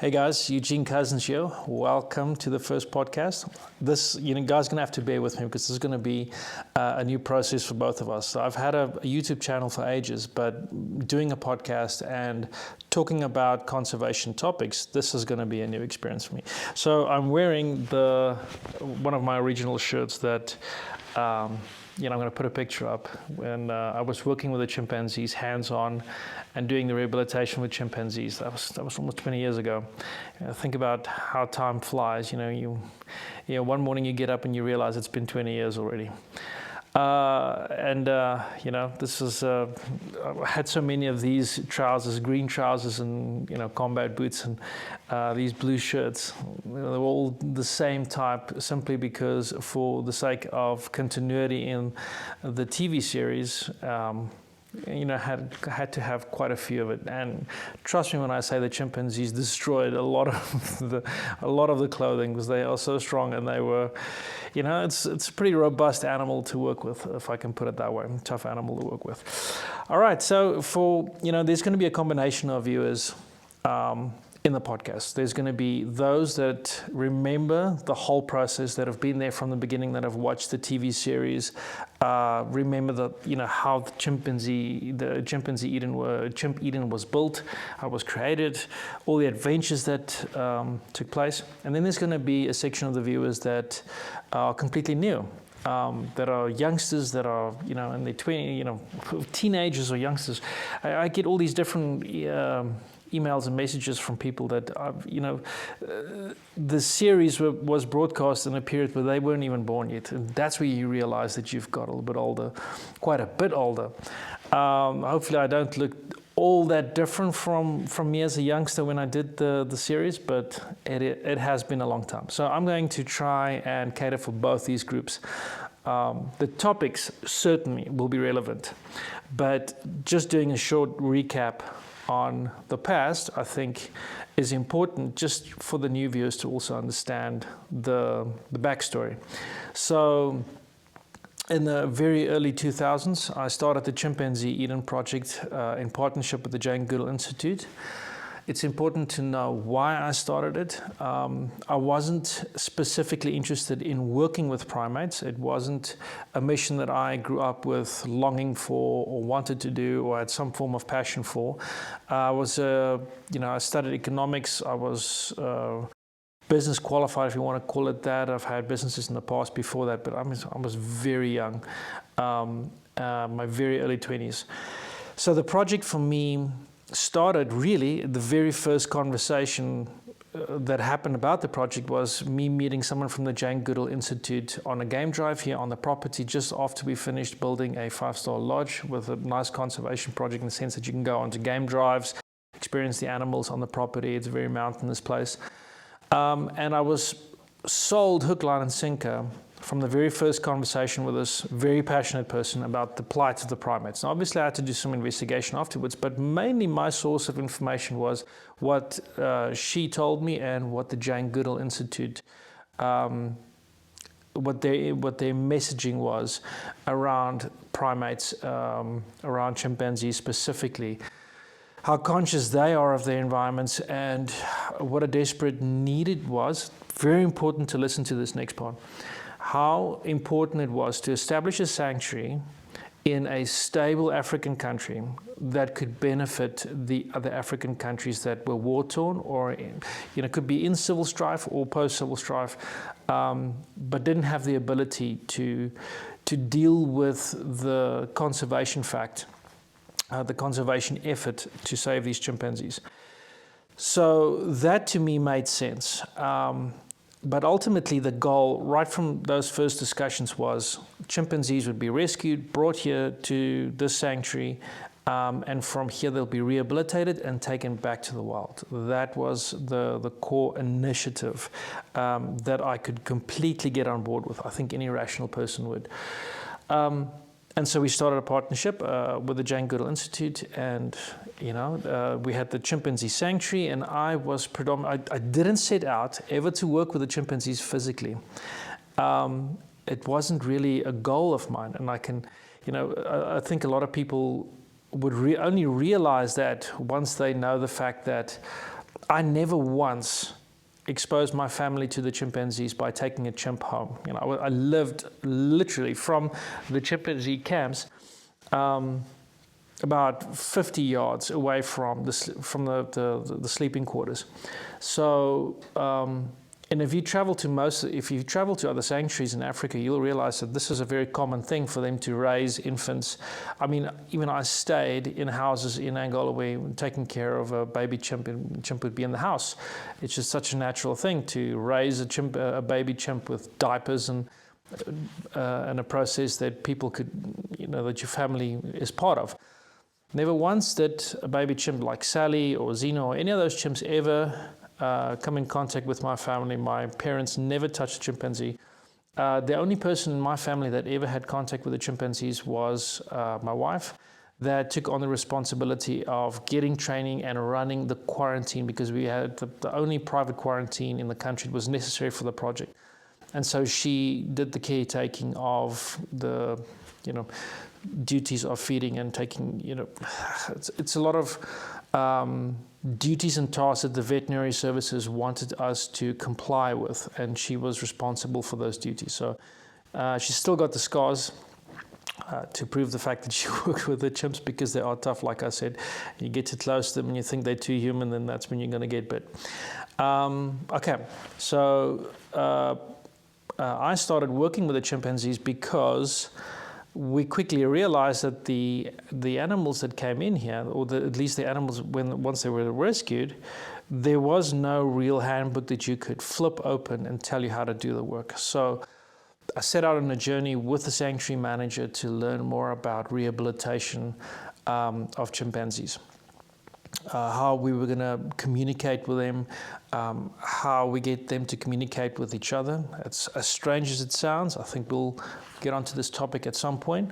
Hey guys, Eugene Cousins here. Welcome to the first podcast. This, guys, gonna have to bear with me because this is gonna be a new process for both of us. So I've had a YouTube channel for ages, but doing a podcast and talking about conservation topics, this is gonna be a new experience for me. So I'm wearing one of my original shirts that. I'm going to put a picture up when I was working with the chimpanzees hands-on and doing the rehabilitation with chimpanzees. That was almost 20 years ago. Think about how time flies. One morning you get up and you realize it's been 20 years already. This is, I had so many of these trousers, green trousers and, combat boots and these blue shirts. They're all the same type simply because for the sake of continuity in the TV series, had to have quite a few of it. And trust me when I say the chimpanzees destroyed a lot of the clothing because they are so strong and they were, it's a pretty robust animal to work with, if I can put it that way. Tough animal to work with. All right, so there's going to be a combination of viewers in the podcast. There's going to be those that remember the whole process, that have been there from the beginning, that have watched the TV series, remember how the chimp Eden was built, how it was created, all the adventures that took place. And then there's going to be a section of the viewers that are completely new. That are youngsters that are, in their 20s, teenagers or youngsters. I get all these different emails and messages from people that, the series was broadcast in a period where they weren't even born yet. And that's where you realize that you've got a little bit older, quite a bit older. Hopefully I don't look all that different from me as a youngster when I did the series, but it has been a long time. So I'm going to try and cater for both these groups. The topics certainly will be relevant, but just doing a short recap on the past, I think, is important just for the new viewers to also understand the backstory. So in the very early 2000s, I started the Chimpanzee Eden Project in partnership with the Jane Goodall Institute. It's important to know why I started it. I wasn't specifically interested in working with primates. It wasn't a mission that I grew up with longing for or wanted to do or had some form of passion for. I studied economics. I was business qualified, if you want to call it that. I've had businesses in the past before that, but I was very young, my very early 20s. So the project for me started really, the very first conversation that happened about the project was me meeting someone from the Jane Goodall Institute on a game drive here on the property just after we finished building a 5-star lodge with a nice conservation project in the sense that you can go onto game drives, experience the animals on the property. It's a very mountainous place. And I was sold hook, line, and sinker from the very first conversation with this very passionate person about the plight of the primates. Now, obviously, I had to do some investigation afterwards, but mainly my source of information was what she told me and what the Jane Goodall Institute, what their messaging was around primates, around chimpanzees specifically. How conscious they are of their environments and what a desperate need it was. Very important to listen to this next part. How important it was to establish a sanctuary in a stable African country that could benefit the other African countries that were war-torn or, could be in civil strife or post-civil strife, but didn't have the ability to deal with the conservation fact, the conservation effort to save these chimpanzees. So that to me made sense. But ultimately the goal right from those first discussions was chimpanzees would be rescued, brought here to this sanctuary, and from here they'll be rehabilitated and taken back to the wild. That was the core initiative that I could completely get on board with. I think any rational person would. And so we started a partnership with the Jane Goodall Institute, and we had the chimpanzee sanctuary, and I was I didn't set out ever to work with the chimpanzees physically. It wasn't really a goal of mine, and I think a lot of people would only realize that once they know the fact that I never once exposed my family to the chimpanzees by taking a chimp home. You know, I lived literally from the chimpanzee camps about 50 yards away from the sleeping quarters. So, and if you travel to other sanctuaries in Africa, you'll realize that this is a very common thing for them to raise infants. I mean, even I stayed in houses in Angola where taking care of a baby chimp, and chimp would be in the house. It's just such a natural thing to raise a baby chimp with diapers and a process that people could, that your family is part of. Never once did a baby chimp like Sally or Zeno or any of those chimps ever come in contact with my family. My parents never touched a chimpanzee. The only person in my family that ever had contact with the chimpanzees was my wife, that took on the responsibility of getting training and running the quarantine, because we had the only private quarantine in the country that was necessary for the project. And so she did the caretaking of the, duties of feeding and taking, it's a lot of duties and tasks that the veterinary services wanted us to comply with, and she was responsible for those duties. So she's still got the scars to prove the fact that she worked with the chimps, because they are tough, like I said. You get too close to them and you think they're too human, then that's when you're going to get bit. Okay, so I started working with the chimpanzees because we quickly realized that the animals that came in here, or at least the animals once they were rescued, there was no real handbook that you could flip open and tell you how to do the work. So I set out on a journey with the sanctuary manager to learn more about rehabilitation of chimpanzees. How we were going to communicate with them, how we get them to communicate with each other. It's as strange as it sounds. I think we'll get onto this topic at some point.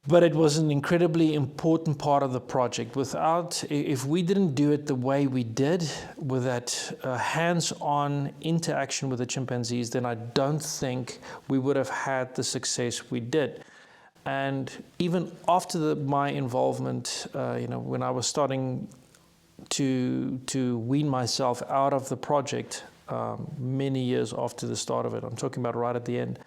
But it was an incredibly important part of the project. If we didn't do it the way we did, with that hands-on interaction with the chimpanzees, then I don't think we would have had the success we did. And even after my involvement, when I was starting to wean myself out of the project, many years after the start of it, I'm talking about right at the end,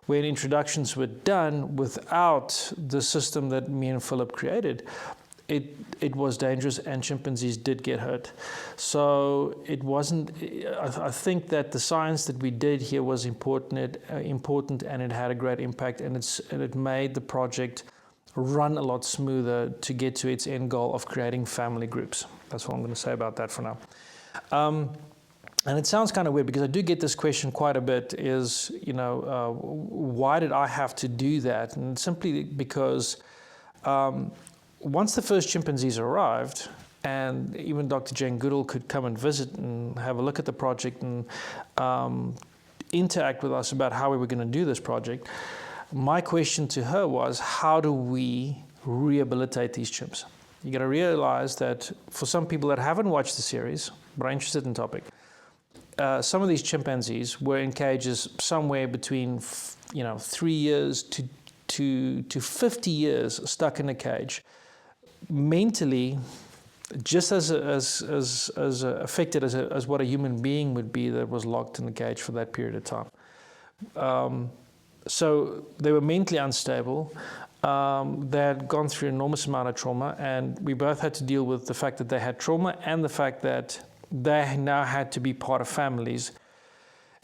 when introductions were done without the system that me and Philip created, it was dangerous, and chimpanzees did get hurt. So it wasn't. I think that the science that we did here was important, and it had a great impact, and it made the project run a lot smoother to get to its end goal of creating family groups. That's what I'm going to say about that for now. And it sounds kind of weird, because I do get this question quite a bit, is, why did I have to do that? And simply because once the first chimpanzees arrived, and even Dr. Jane Goodall could come and visit and have a look at the project and interact with us about how we were going to do this project, my question to her was, how do we rehabilitate these chimps? You got to realize that for some people that haven't watched the series but are interested in the topic, some of these chimpanzees were in cages somewhere between 3 years to 50 years stuck in a cage, mentally just as affected as what a human being would be that was locked in the cage for that period of time. So they were mentally unstable. They had gone through an enormous amount of trauma, and we both had to deal with the fact that they had trauma and the fact that they now had to be part of families.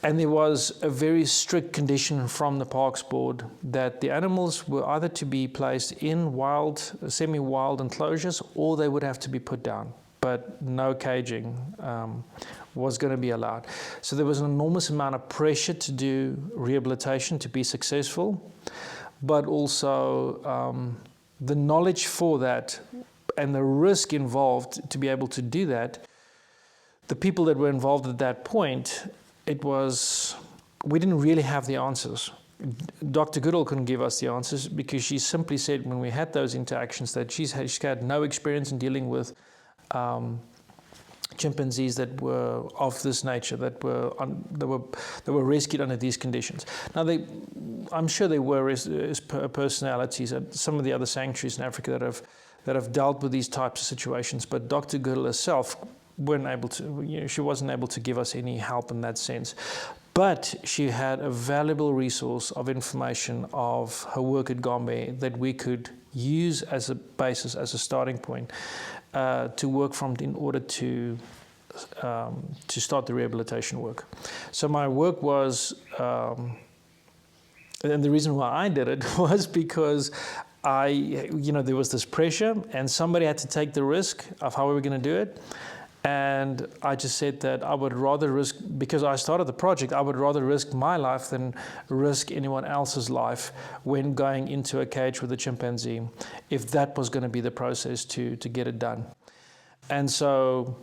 And there was a very strict condition from the Parks Board that the animals were either to be placed in semi-wild enclosures, or they would have to be put down. But no caging was going to be allowed. So there was an enormous amount of pressure to do rehabilitation to be successful, but also the knowledge for that and the risk involved to be able to do that. The people that were involved at that point, we didn't really have the answers. Dr. Goodall couldn't give us the answers, because she simply said when we had those interactions that she had no experience in dealing with chimpanzees that were of this nature, that were rescued under these conditions. Now, I'm sure there were personalities at some of the other sanctuaries in Africa that have dealt with these types of situations, but Dr. Goodall herself weren't able to, she wasn't able to give us any help in that sense. But she had a valuable resource of information of her work at Gombe that we could use as a basis, as a starting point, to work from in order to start the rehabilitation work. So my work was, and the reason why I did it was because there was this pressure and somebody had to take the risk of how we were going to do it. And I just said that I would rather risk, because I started the project, I would rather risk my life than risk anyone else's life when going into a cage with a chimpanzee, if that was going to be the process to get it done. And so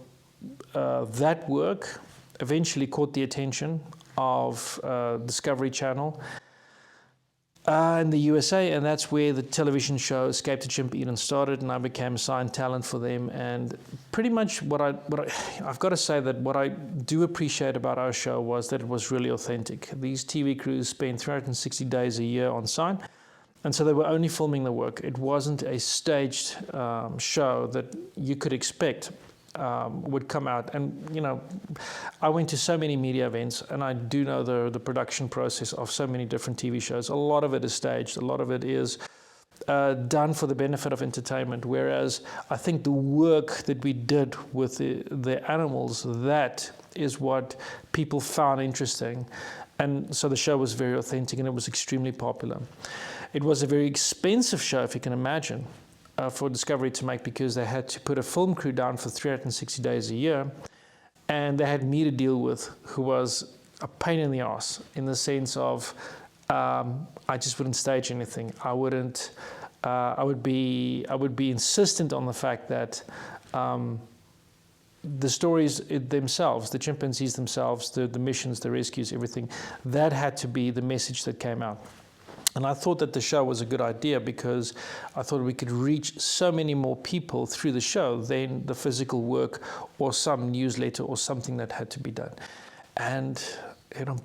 that work eventually caught the attention of Discovery Channel in the USA, and that's where the television show Escape to Chimp Eden started, and I became assigned talent for them. And pretty much I've got to say that what I do appreciate about our show was that it was really authentic. These TV crews spent 360 days a year on site, and so they were only filming the work. It wasn't a staged show that you could expect would come out. And I went to so many media events, and I do know the production process of so many different TV shows. A lot of it is staged, a lot of it is done for the benefit of entertainment, whereas I think the work that we did with the animals, that is what people found interesting. And so the show was very authentic, and it was extremely popular. It was a very expensive show, if you can imagine, for Discovery to make, because they had to put a film crew down for 360 days a year, and they had me to deal with, who was a pain in the ass, in the sense of I just wouldn't stage anything. I would be insistent on the fact that the stories themselves, the chimpanzees themselves, the missions, the rescues, everything, that had to be the message that came out. And I thought that the show was a good idea, because I thought we could reach so many more people through the show than the physical work or some newsletter or something that had to be done. And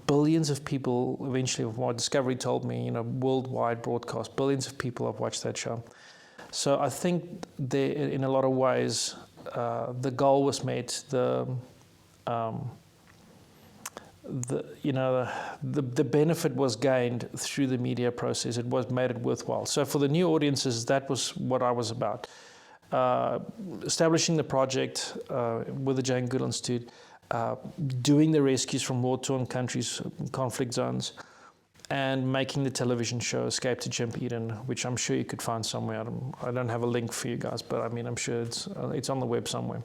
billions of people eventually, of what Discovery told me, worldwide broadcast, billions of people have watched that show. So I think in a lot of ways, the goal was met. The benefit was gained through the media process. It was made it worthwhile. So for the new audiences, that was what I was about. Establishing the project with the Jane Goodall Institute, doing the rescues from war-torn countries, conflict zones, and making the television show Escape to Chimp Eden, which I'm sure you could find somewhere. I don't have a link for you guys, but I'm sure it's on the web somewhere.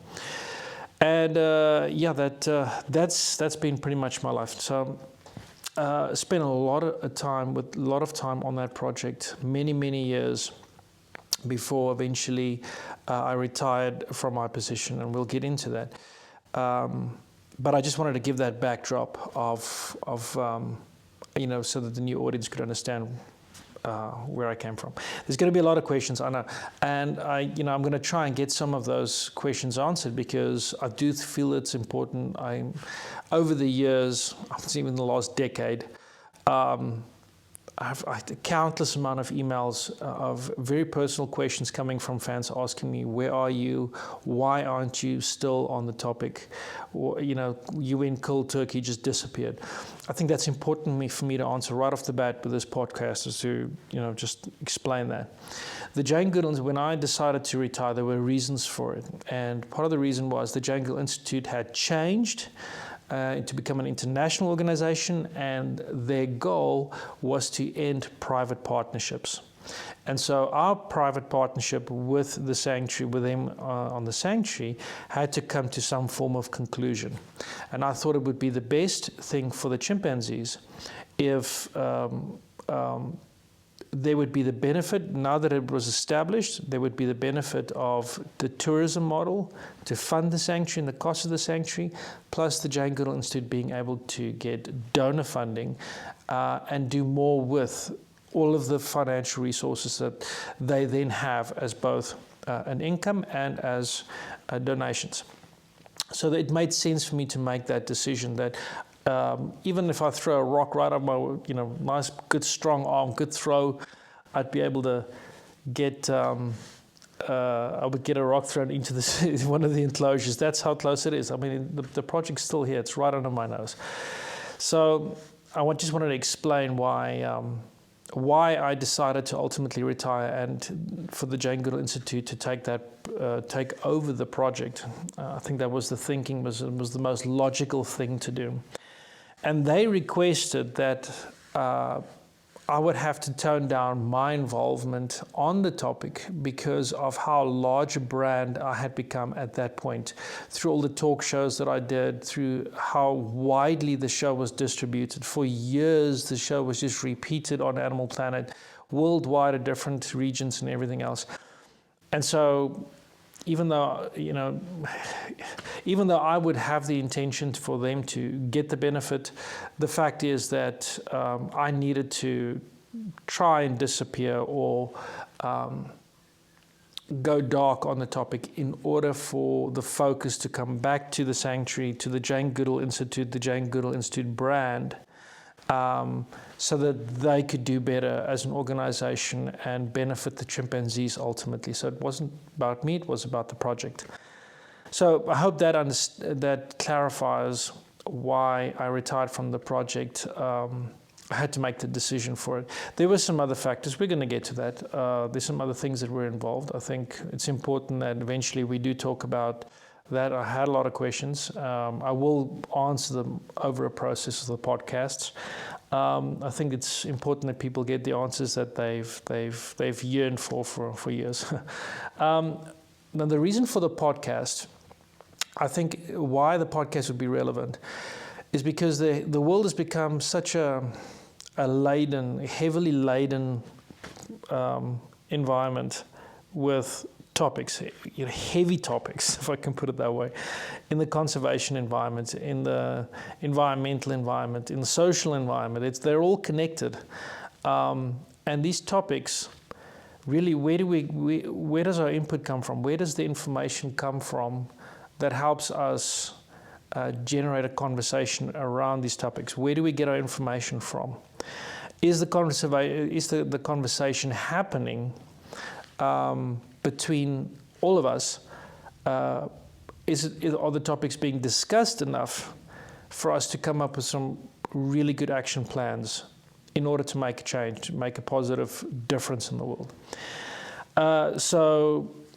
And that's been pretty much my life. So spent a lot of time on that project, many years before eventually I retired from my position, and we'll get into that. But I just wanted to give that backdrop of so that the new audience could understand where I came from. There's going to be a lot of questions, I know, and I'm going to try and get some of those questions answered, because I do feel it's important. Over the years, even the last decade, I had a countless amount of emails of very personal questions coming from fans asking me, where are you? Why aren't you still on the topic? Or, you went cold turkey, just disappeared. I think that's important for me to answer right off the bat with this podcast, is to, just explain that. The Jane Goodall, when I decided to retire, there were reasons for it. And part of the reason was the Jane Goodall Institute had changed to become an international organization, and their goal was to end private partnerships. And so our private partnership with the sanctuary, with them on the sanctuary, had to come to some form of conclusion. And I thought it would be the best thing for the chimpanzees if there would be the benefit, now that it was established, there would be the benefit of the tourism model to fund the sanctuary and the cost of the sanctuary, plus the Jane Goodall Institute being able to get donor funding and do more with all of the financial resources that they then have as both an income and as donations. So it made sense for me to make that decision that even if I throw a rock right up my, nice, good, strong arm, good throw, I'd be able to get I would get a rock thrown into one of the enclosures. That's how close it is. I mean, the project's still here. It's right under my nose. So just wanted to explain why I decided to ultimately retire and for the Jane Goodall Institute to take over the project. I think that was the thinking, was the most logical thing to do. And they requested that I would have to tone down my involvement on the topic because of how large a brand I had become at that point, through all the talk shows that I did, through how widely the show was distributed. For years, the show was just repeated on Animal Planet, worldwide at different regions and everything else. And so even though I would have the intention for them to get the benefit, the fact is that I needed to try and disappear or go dark on the topic in order for the focus to come back to the sanctuary, to the Jane Goodall Institute, the Jane Goodall Institute brand, so that they could do better as an organization and benefit the chimpanzees ultimately. So it wasn't about me, it was about the project. So I hope that clarifies why I retired from the project. I had to make the decision for it. There were some other factors. We're going to get to that. There's some other things that were involved. I think it's important that eventually we do talk about that. I had a lot of questions. I will answer them over a process of the podcasts. I think it's important that people get the answers that they've yearned for years. Now, the reason for the podcast, I think why the podcast would be relevant is because the world has become such a heavily laden environment with topics, heavy topics, if I can put it that way, in the conservation environment, in the environmental environment, in the social environment. They're all connected. And these topics, really, where does our input come from? Where does the information come from that helps us generate a conversation around these topics? Where do we get our information from? Is the conversation happening between all of us? Are the topics being discussed enough for us to come up with some really good action plans in order to make a change, to make a positive difference in the world?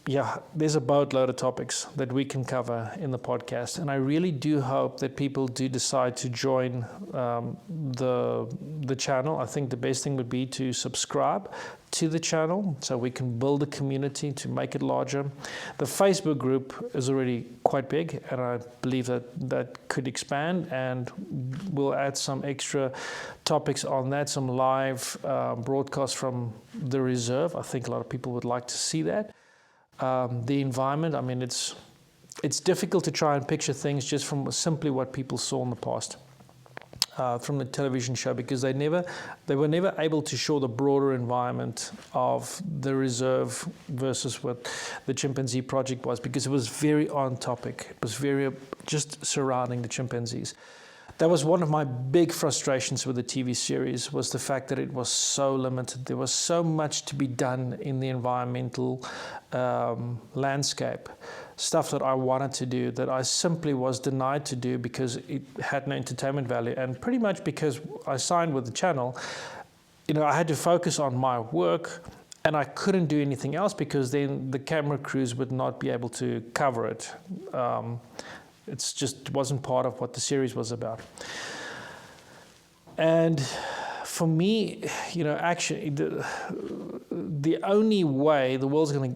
Yeah, there's a boatload of topics that we can cover in the podcast, and I really do hope that people do decide to join the channel. I think the best thing would be to subscribe to the channel so we can build a community to make it larger. The Facebook group is already quite big, and I believe that could expand, and we'll add some extra topics on that, some live broadcasts from the reserve. I think a lot of people would like to see that. The environment, I mean, it's difficult to try and picture things just from simply what people saw in the past from the television show, because they were never able to show the broader environment of the reserve versus what the chimpanzee project was, because it was very on topic. It was very just surrounding the chimpanzees. That was one of my big frustrations with the TV series, was the fact that it was so limited. There was so much to be done in the environmental landscape, stuff that I wanted to do that I simply was denied to do because it had no entertainment value. And pretty much because I signed with the channel, I had to focus on my work, and I couldn't do anything else because then the camera crews would not be able to cover it. It just wasn't part of what the series was about. And for me, actually, the only way the world's going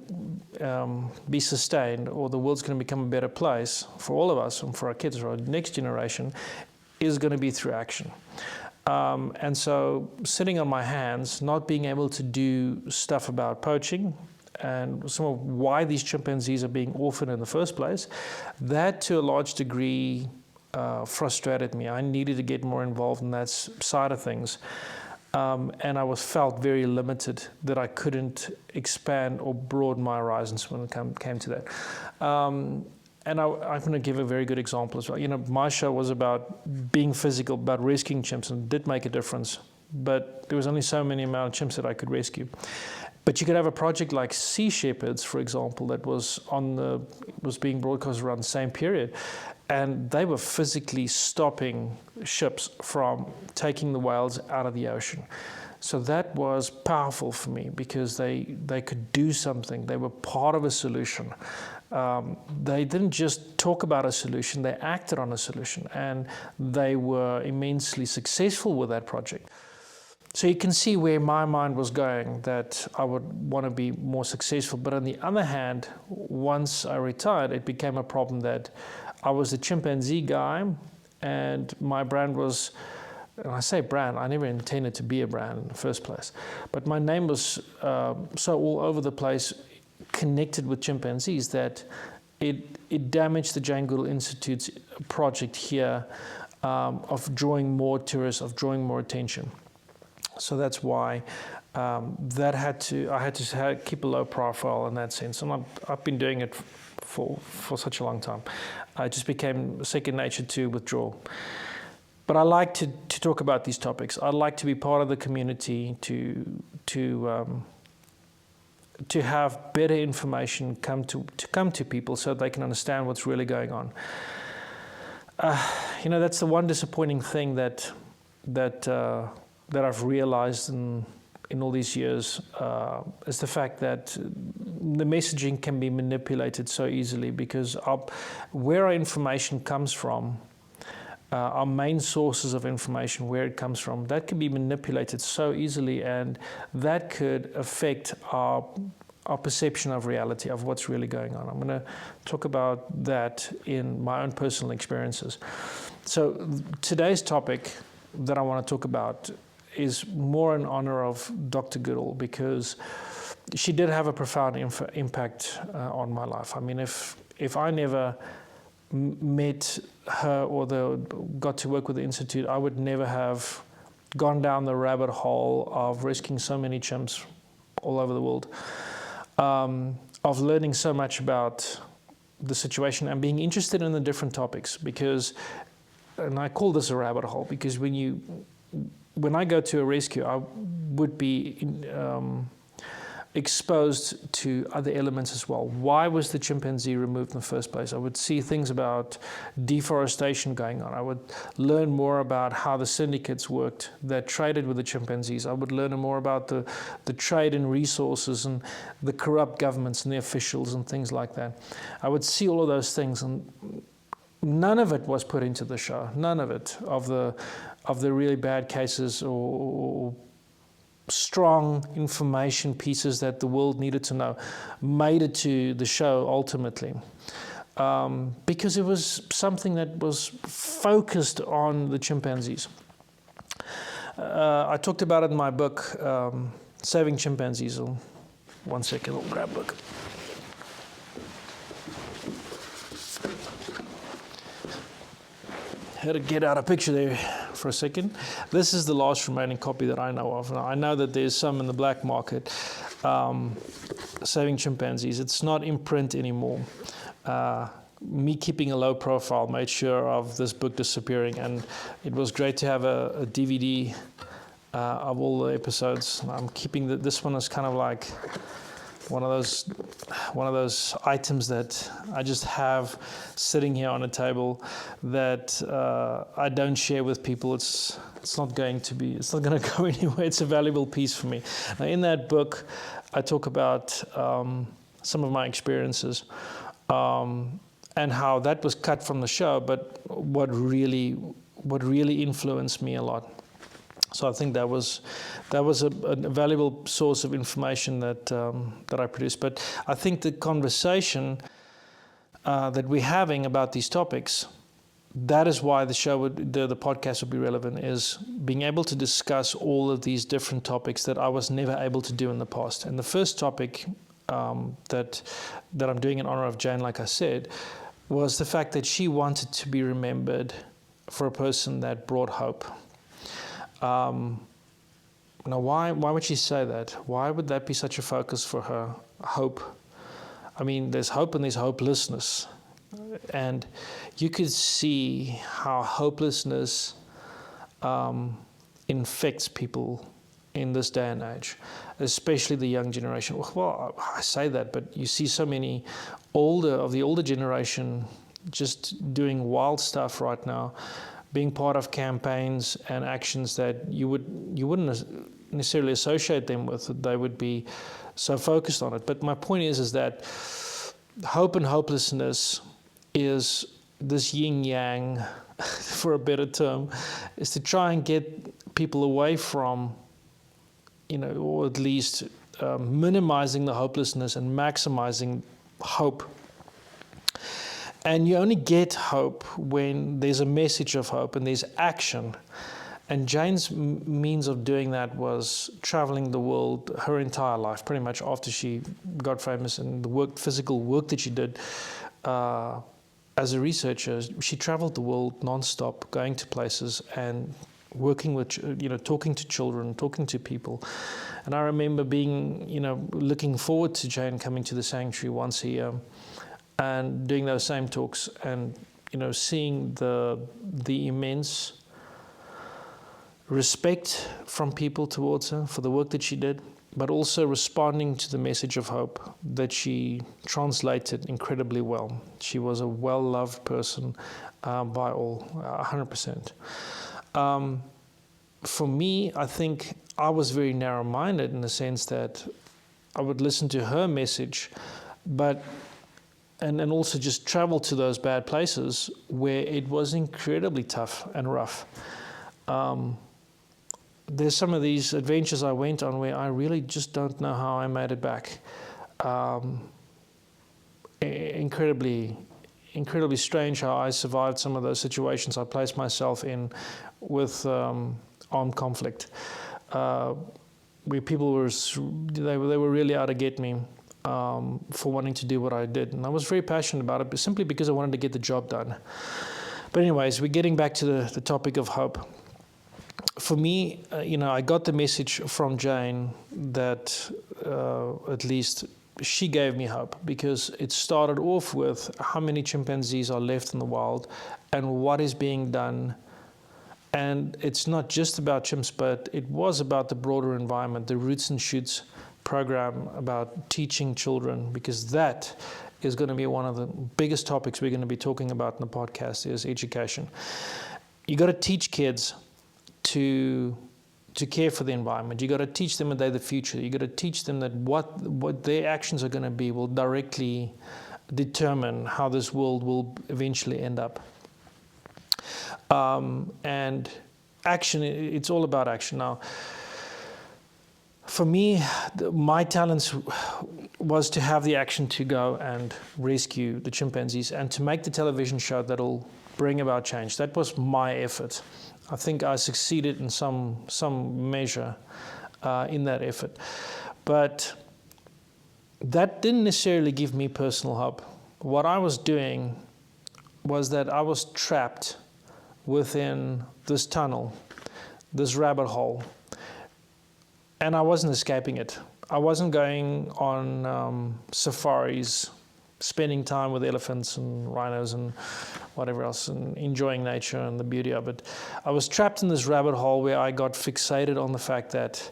to be sustained, or the world's going to become a better place for all of us and for our kids or our next generation, is going to be through action. And so sitting on my hands, not being able to do stuff about poaching, and some of why these chimpanzees are being orphaned in the first place, that to a large degree frustrated me. I needed to get more involved in that side of things. And I felt very limited that I couldn't expand or broaden my horizons when it came to that. And I'm going to give a very good example as well. My show was about being physical, about rescuing chimps, and it did make a difference. But there was only so many amount of chimps that I could rescue. But you could have a project like Sea Shepherds, for example, that was being broadcast around the same period, and they were physically stopping ships from taking the whales out of the ocean. So that was powerful for me because they could do something. They were part of a solution. They didn't just talk about a solution, they acted on a solution, and they were immensely successful with that project. So you can see where my mind was going, that I would want to be more successful. But on the other hand, once I retired, it became a problem that I was the chimpanzee guy, and my brand was, and I say brand, I never intended to be a brand in the first place, but my name was so all over the place, connected with chimpanzees, that it damaged the Jane Goodall Institute's project here of drawing more tourists, of drawing more attention. So that's why I had to keep a low profile in that sense, and I've been doing it for such a long time. It just became second nature to withdraw. But I like to talk about these topics. I like to be part of the community, to have better information come to people so they can understand what's really going on. That's the one disappointing thing that I've realized in all these years is the fact that the messaging can be manipulated so easily, because where our information comes from, our main sources of information, where it comes from, that can be manipulated so easily, and that could affect our perception of reality, of what's really going on. I'm going to talk about that in my own personal experiences. So today's topic that I want to talk about is more in honor of Dr. Goodall, because she did have a profound impact on my life. I mean, if I never met her or got to work with the Institute, I would never have gone down the rabbit hole of rescuing so many chimps all over the world, of learning so much about the situation and being interested in the different topics. And I call this a rabbit hole because when I go to a rescue, I would be exposed to other elements as well. Why was the chimpanzee removed in the first place? I would see things about deforestation going on. I would learn more about how the syndicates worked that traded with the chimpanzees. I would learn more about the trade in resources and the corrupt governments and the officials and things like that. I would see all of those things, and none of it was put into the show. None of it, of the really bad cases or strong information pieces that the world needed to know, made it to the show ultimately. Because it was something that was focused on the chimpanzees. I talked about it in my book, Saving Chimpanzees. One second, I'll grab a book. Had to get out a picture there for a second. This is the last remaining copy that I know of. Now, I know that there's some in the black market, Saving Chimpanzees. It's not in print anymore. Me keeping a low profile made sure of this book disappearing, and it was great to have a DVD of all the episodes. I'm keeping this one as kind of like one of those items that I just have sitting here on a table that I don't share with people. It's not going to go anywhere. It's a valuable piece for me. Now, in that book, I talk about some of my experiences and how that was cut from the show, but what really influenced me a lot. So I think that was a valuable source of information that I produced. But I think the conversation that we're having about these topics, that is why the podcast would be relevant, is being able to discuss all of these different topics that I was never able to do in the past. And the first topic that I'm doing in honor of Jane, like I said, was the fact that she wanted to be remembered for a person that brought hope. Now, why would she say that? Why would that be such a focus for her? Hope. I mean, there's hope and there's hopelessness. And you could see how hopelessness infects people in this day and age, especially the young generation. Well, I say that, but you see so many of the older generation just doing wild stuff right now, being part of campaigns and actions that you wouldn't necessarily associate them with. They would be so focused on it. But my point is that hope and hopelessness is this yin yang, for a better term, is to try and get people away from, or at least minimizing the hopelessness and maximizing hope. And you only get hope when there's a message of hope and there's action. And Jane's means of doing that was traveling the world her entire life, pretty much after she got famous, and the physical work that she did as a researcher. She traveled the world nonstop, going to places and working with, talking to children, talking to people. And I remember being, looking forward to Jane coming to the sanctuary once a year and doing those same talks, and seeing the immense respect from people towards her for the work that she did, but also responding to the message of hope that she translated incredibly well. She was a well-loved person by all, 100%. For me, I think I was very narrow-minded in the sense that I would listen to her message, but and also just travel to those bad places where it was incredibly tough and rough. There's some of these adventures I went on where I really just don't know how I made it back. Incredibly strange how I survived some of those situations I placed myself in with armed conflict, where people they were really out to get me for wanting to do what I did. And I was very passionate about it, but simply because I wanted to get the job done. But anyways, we're getting back to the topic of hope. For me, I got the message from Jane that at least she gave me hope, because it started off with how many chimpanzees are left in the wild and what is being done. And it's not just about chimps, but it was about the broader environment, the Roots and Shoots program about teaching children, because that is going to be one of the biggest topics we're going to be talking about in the podcast, is education. You got to teach kids to care for the environment. You got to teach them that they're the future. You got to teach them that what their actions are going to be will directly determine how this world will eventually end up. And action, it's all about action. Now, for me, my talents was to have the action to go and rescue the chimpanzees and to make the television show that'll bring about change. That was my effort. I think I succeeded in some measure in that effort. But that didn't necessarily give me personal hope. What I was doing was that I was trapped within this tunnel, this rabbit hole, and I wasn't escaping it. I wasn't going on safaris, spending time with elephants and rhinos and whatever else, and enjoying nature and the beauty of it. I was trapped in this rabbit hole where I got fixated on the fact that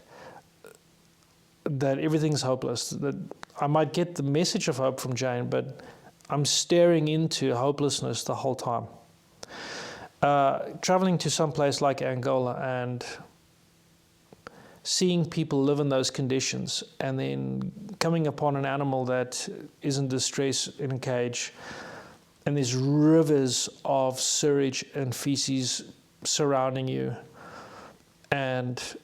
everything's hopeless, that I might get the message of hope from Jane, but I'm staring into hopelessness the whole time. Traveling to some place like Angola and seeing people live in those conditions, and then coming upon an animal that is in distress in a cage, and there's rivers of sewage and feces surrounding you, and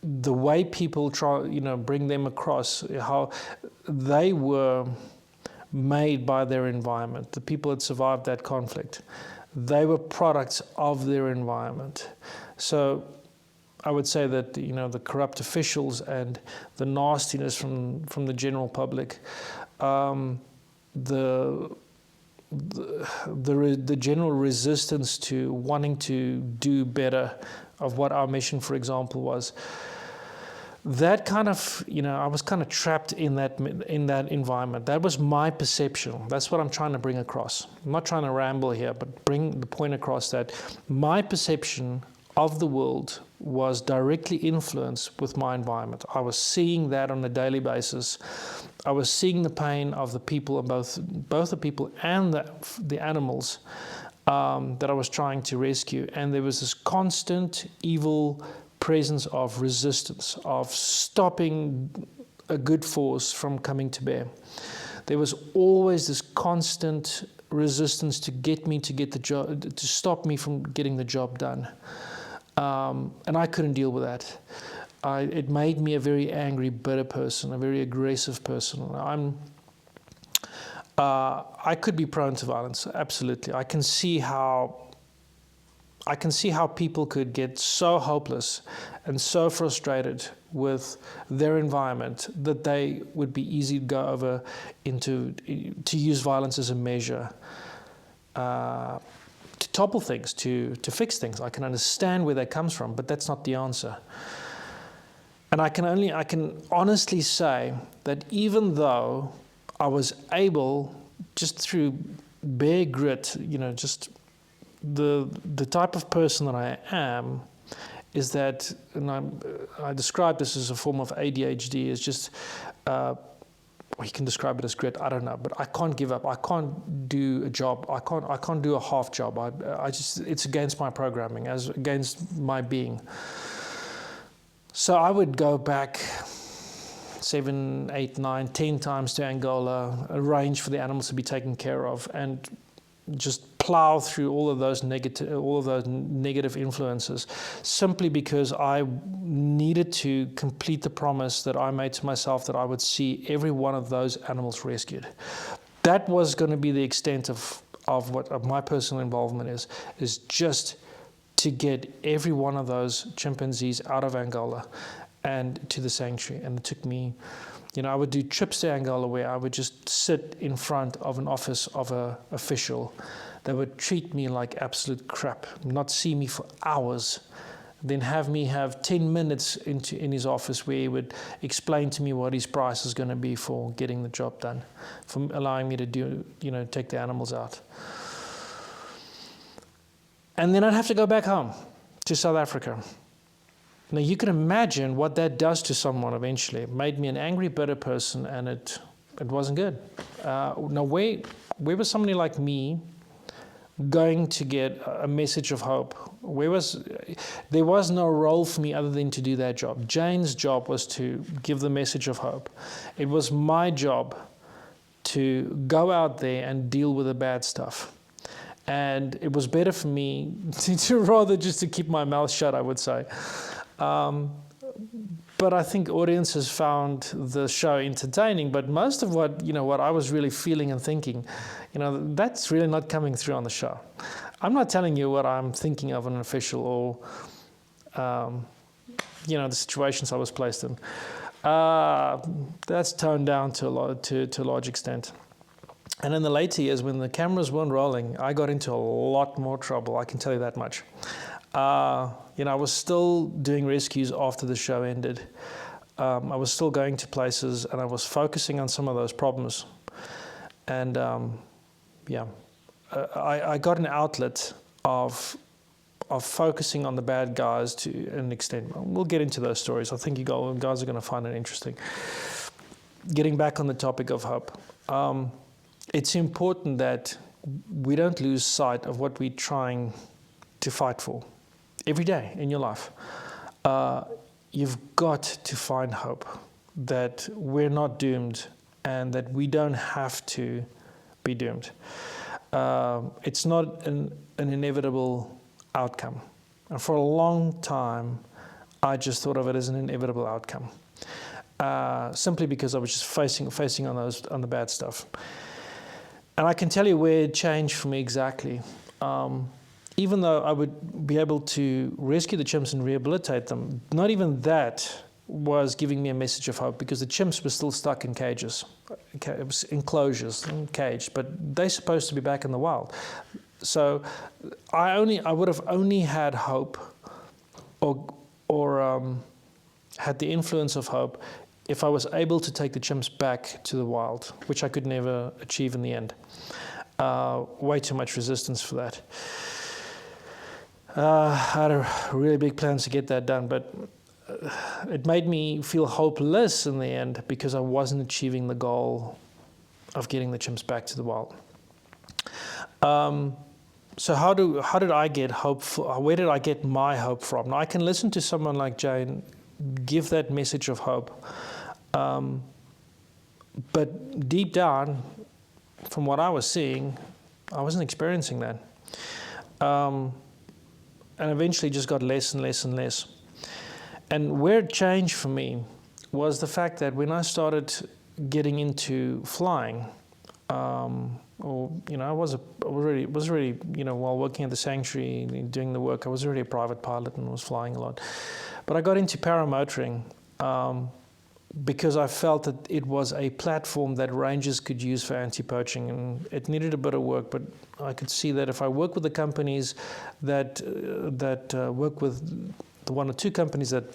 the way people try, bring them across, how they were made by their environment. The people that survived that conflict, they were products of their environment. So I would say that the corrupt officials and the nastiness from the general public, the general resistance to wanting to do better, of what our mission, for example, was. That kind of, I was kind of trapped in that environment. That was my perception. That's what I'm trying to bring across. I'm not trying to ramble here, but bring the point across that my perception of the world was directly influenced with my environment. I was seeing that on a daily basis. I was seeing the pain of the people, both the people and the animals that I was trying to rescue. And there was this constant evil presence of resistance, of stopping a good force from coming to bear. There was always this constant resistance to get me to get the job, to stop me from getting the job done. And I couldn't deal with that. It made me a very angry, bitter person, a very aggressive person. I could be prone to violence, absolutely. I can see how people could get so hopeless and so frustrated with their environment that they would be easy to go over to use violence as a measure to topple things, to fix things. I can understand where that comes from, but that's not the answer. And I can honestly say that even though I was able, just through bare grit, just the type of person that I am, is that, and I describe this as a form of ADHD, is just, you can describe it as grit, I don't know, but I can't give up. I can't do a job. I can't do a half job. It's against my programming, as against my being. So I would go back 7, 8, 9, 10 times to Angola, arrange for the animals to be taken care of, and just plow through all of those negative influences, simply because I needed to complete the promise that I made to myself that I would see every one of those animals rescued. That was going to be the extent of what my personal involvement is just to get every one of those chimpanzees out of Angola and to the sanctuary. And it took me, I would do trips to Angola where I would just sit in front of an office of an official that would treat me like absolute crap, not see me for hours, then have me have 10 minutes in his office where he would explain to me what his price is going to be for getting the job done, for allowing me to take the animals out. And then I'd have to go back home to South Africa. Now you can imagine what that does to someone eventually. It made me an angry, bitter person, and it wasn't good. Now where was somebody like me going to get a message of hope? There was no role for me other than to do that job. Jane's job was to give the message of hope. It was my job to go out there and deal with the bad stuff. And it was better for me to rather just to keep my mouth shut, I would say. But I think audiences found the show entertaining. But most of what I was really feeling and thinking, that's really not coming through on the show. I'm not telling you what I'm thinking of an official or, the situations I was placed in. That's toned down to a large extent. And in the later years, when the cameras weren't rolling, I got into a lot more trouble, I can tell you that much. I was still doing rescues after the show ended. I was still going to places, and I was focusing on some of those problems. And I got an outlet of focusing on the bad guys to an extent. We'll get into those stories. I think you guys are going to find it interesting. Getting back on the topic of hope. It's important that we don't lose sight of what we're trying to fight for every day in your life. You've got to find hope that we're not doomed and that we don't have to be doomed. It's not an inevitable outcome. And for a long time, I just thought of it as an inevitable outcome, simply because I was just facing on the bad stuff. And I can tell you where it changed for me exactly. Even though I would be able to rescue the chimps and rehabilitate them, not even that was giving me a message of hope, because the chimps were still stuck in cages, enclosures, caged, but they're supposed to be back in the wild. So I would have only had hope or had the influence of hope if I was able to take the chimps back to the wild, which I could never achieve in the end. Way too much resistance for that. I had a really big plans to get that done, but it made me feel hopeless in the end because I wasn't achieving the goal of getting the chimps back to the wild. So how did I get hope? Where did I get my hope from? Now I can listen to someone like Jane give that message of hope, but deep down, from what I was seeing, I wasn't experiencing that, and eventually just got less and less and less. And where it changed for me was the fact that when I started getting into flying, I was already, while working at the sanctuary, doing the work, I was already a private pilot and was flying a lot. But I got into paramotoring because I felt that it was a platform that rangers could use for anti-poaching, and it needed a bit of work, but I could see that if I work with the companies that work with the one or two companies that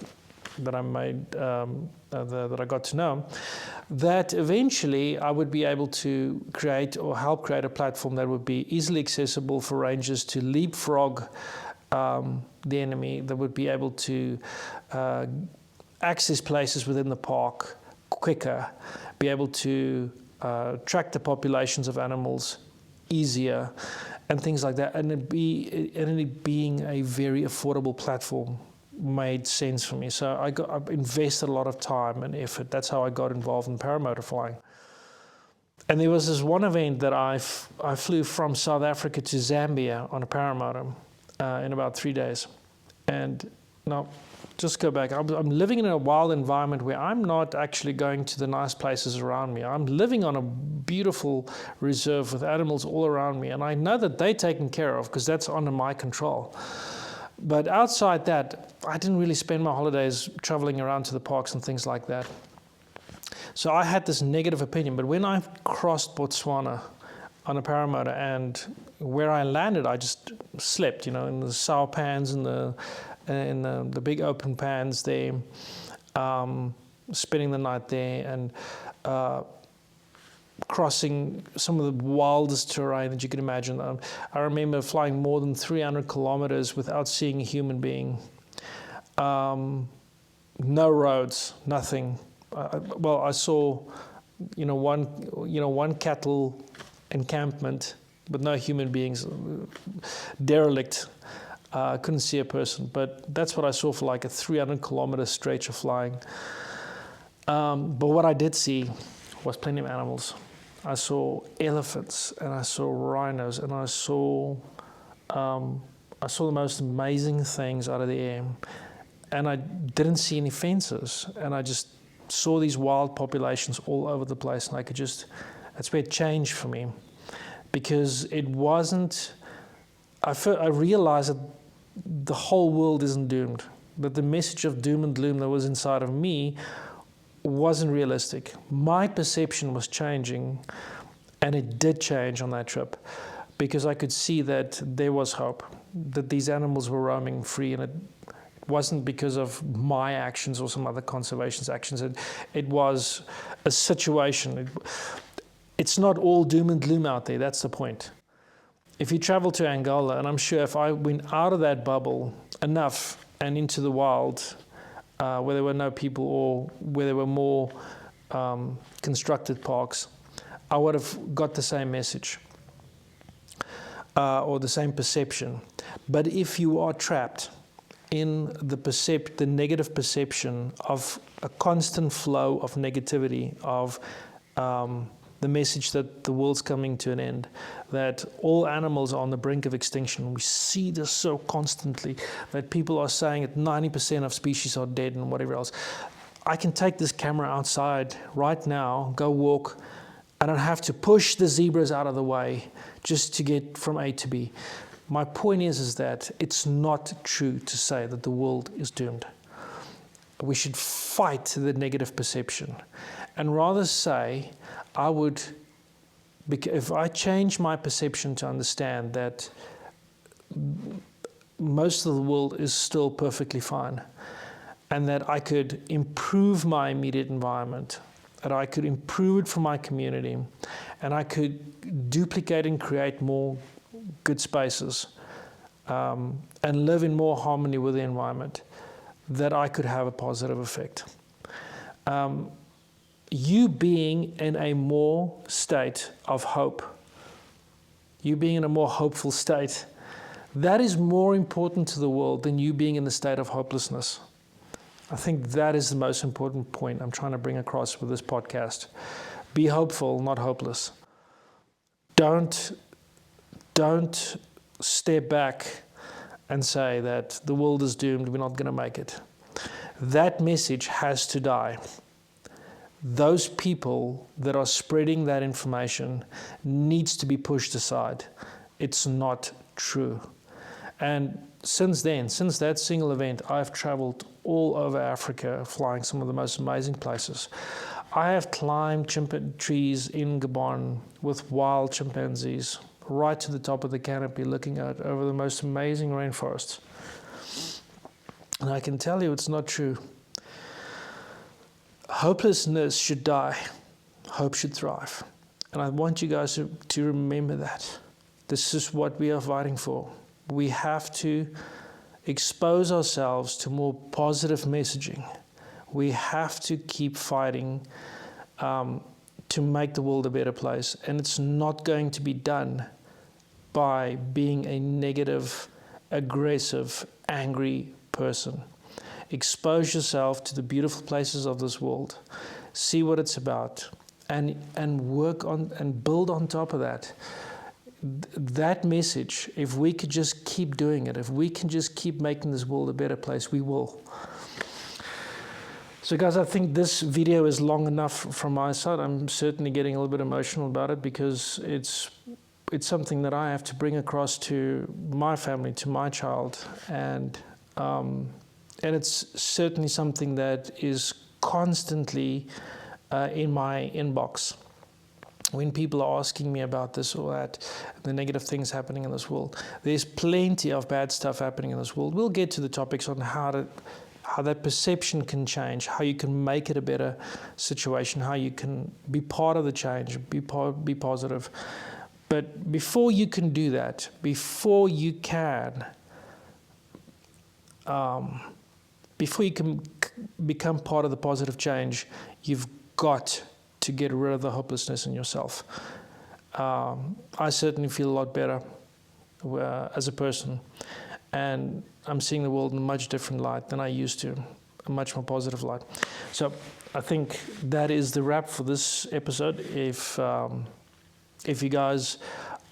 I made, that I got to know, that eventually I would be able to create or help create a platform that would be easily accessible for rangers to leapfrog the enemy, that would be able to access places within the park quicker, be able to track the populations of animals easier, and things like that. And it being a very affordable platform made sense for me. So I invested a lot of time and effort. That's how I got involved in paramotor flying. And there was this one event that I flew from South Africa to Zambia on a paramotor in about 3 days. And now, just go back. I'm living in a wild environment where I'm not actually going to the nice places around me. I'm living on a beautiful reserve with animals all around me, and I know that they're taken care of because that's under my control. But outside that, I didn't really spend my holidays traveling around to the parks and things like that. So I had this negative opinion. But when I crossed Botswana on a paramotor, and where I landed, I just slept, in the sow pans and the big open pans there, spending the night there, and crossing some of the wildest terrain that you could imagine. I remember flying more than 300 kilometers without seeing a human being. No roads, nothing. I saw, one cattle encampment, but no human beings. Derelict. Couldn't see a person, but that's what I saw for like a 300-kilometer stretch of flying. But what I did see was plenty of animals. I saw elephants, and I saw rhinos, and I saw the most amazing things out of the air. And I didn't see any fences, and I just saw these wild populations all over the place, and that's where it changed for me, because it wasn't. I realized that the whole world isn't doomed, that the message of doom and gloom that was inside of me wasn't realistic. My perception was changing, and it did change on that trip, because I could see that there was hope, that these animals were roaming free, and it wasn't because of my actions or some other conservation's actions. It was a situation. It's not all doom and gloom out there. That's the point. If you travel to Angola, and I'm sure if I went out of that bubble enough and into the wild, where there were no people or where there were more constructed parks, I would have got the same message or the same perception. But if you are trapped in the negative perception of a constant flow of negativity, of the message that the world's coming to an end, that all animals are on the brink of extinction. We see this so constantly, that people are saying that 90% of species are dead and whatever else. I can take this camera outside right now, go walk, and I don't have to push the zebras out of the way just to get from A to B. My point is that it's not true to say that the world is doomed. We should fight the negative perception, and rather say, if I change my perception to understand that most of the world is still perfectly fine, and that I could improve my immediate environment, that I could improve it for my community, and I could duplicate and create more good spaces, and live in more harmony with the environment, that I could have a positive effect. You being in a more state of hope, you being in a more hopeful state, that is more important to the world than you being in the state of hopelessness. I think that is the most important point I'm trying to bring across with this podcast. Be hopeful, not hopeless. Don't step back and say that the world is doomed, we're not going to make it. That message has to die. Those people that are spreading that information needs to be pushed aside. It's not true. And since then, since that single event, I've traveled all over Africa, flying some of the most amazing places. I have climbed trees in Gabon with wild chimpanzees, right to the top of the canopy, looking out over the most amazing rainforests. And I can tell you it's not true. Hopelessness should die. Hope should thrive. And I want you guys to remember that. This is what we are fighting for. We have to expose ourselves to more positive messaging. We have to keep fighting to make the world a better place. And it's not going to be done by being a negative, aggressive, angry person. Expose yourself to the beautiful places of this world. See what it's about, and work on and build on top of that. That message, if we could just keep doing it, if we can just keep making this world a better place, we will. So guys, I think this video is long enough from my side. I'm certainly getting a little bit emotional about it because it's something that I have to bring across to my family, to my child, and it's certainly something that is constantly in my inbox. When people are asking me about this or that, the negative things happening in this world, there's plenty of bad stuff happening in this world. We'll get to the topics on how that perception can change, how you can make it a better situation, how you can be part of the change, be positive. But before you can do that, before you can become part of the positive change, you've got to get rid of the hopelessness in yourself. I certainly feel a lot better as a person, and I'm seeing the world in a much different light than I used to, a much more positive light. So I think that is the wrap for this episode. If you guys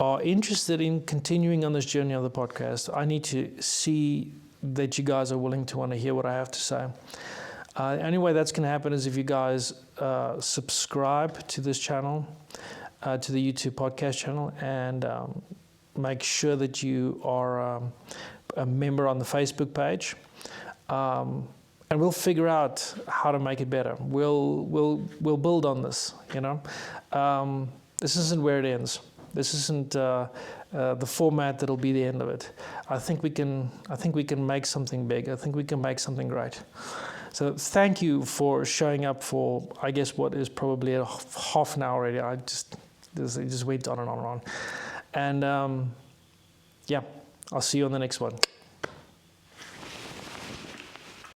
are interested in continuing on this journey of the podcast, I need to see that you guys are willing to want to hear what I have to say. The only way that's going to happen is if you guys subscribe to this channel, to the YouTube podcast channel, and make sure that you are a member on the Facebook page. And we'll figure out how to make it better. We'll build on this. This isn't where it ends. This isn't the format that'll be the end of it. I think we can make something big. I think we can make something great. So thank you for showing up for, I guess, what is probably a half an hour already. It just went on and on and on. And yeah, I'll see you on the next one.